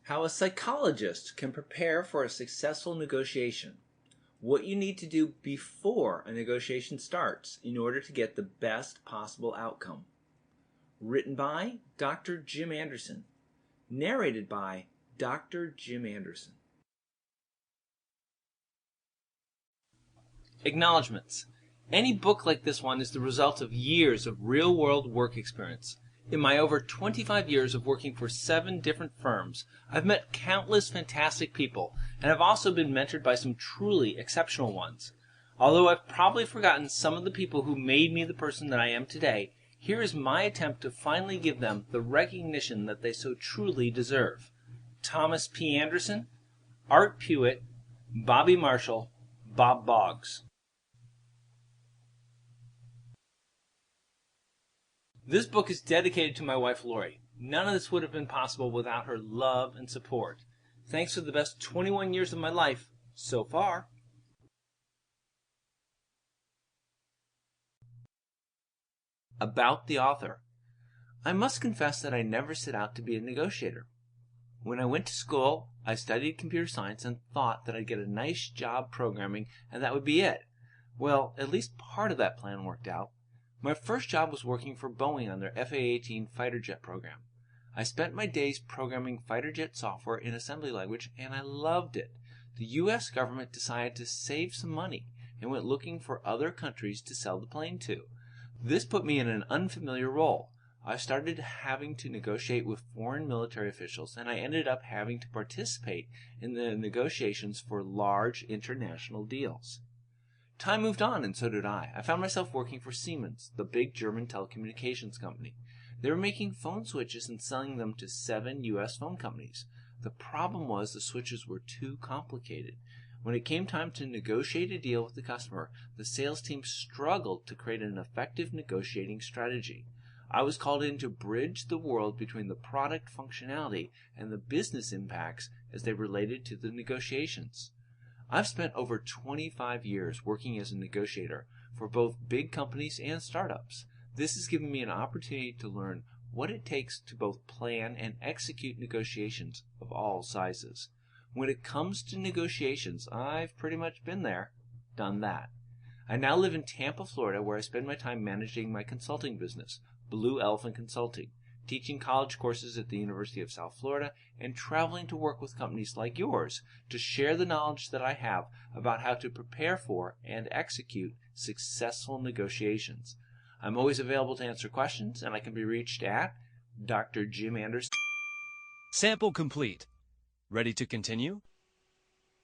How a psychologist can prepare for a successful negotiation. What you need to do before a negotiation starts in order to get the best possible outcome. Written by Dr. Jim Anderson. Narrated by Dr. Jim Anderson. Acknowledgements. Any book like this one is the result of years of real-world work experience. In my over 25 years of working for 7 different firms, I've met countless fantastic people, and I've also been mentored by some truly exceptional ones. Although I've probably forgotten some of the people who made me the person that I am today, here is my attempt to finally give them the recognition that they so truly deserve. Thomas P. Anderson, Art Pewitt, Bobby Marshall, Bob Boggs. This book is dedicated to my wife, Lori. None of this would have been possible without her love and support. Thanks for the best 21 years of my life so far. About the author. I must confess that I never set out to be a negotiator. When I went to school, I studied computer science and thought that I'd get a nice job programming and that would be it. Well, at least part of that plan worked out. My first job was working for Boeing on their FA-18 fighter jet program. I spent my days programming fighter jet software in assembly language, and I loved it. The U.S. government decided to save some money and went looking for other countries to sell the plane to. This put me in an unfamiliar role. I started having to negotiate with foreign military officials, and I ended up having to participate in the negotiations for large international deals. Time moved on, and so did I. I found myself working for Siemens, the big German telecommunications company. They were making phone switches and selling them to 7 U.S. phone companies. The problem was the switches were too complicated. When it came time to negotiate a deal with the customer, the sales team struggled to create an effective negotiating strategy. I was called in to bridge the world between the product functionality and the business impacts as they related to the negotiations. I've spent over 25 years working as a negotiator for both big companies and startups. This has given me an opportunity to learn what it takes to both plan and execute negotiations of all sizes. When it comes to negotiations, I've pretty much been there, done that. I now live in Tampa, Florida, where I spend my time managing my consulting business, Blue Elephant Consulting, teaching college courses at the University of South Florida, and traveling to work with companies like yours to share the knowledge that I have about how to prepare for and execute successful negotiations. I'm always available to answer questions, and I can be reached at Dr. Jim Anderson. Sample complete. Ready to continue?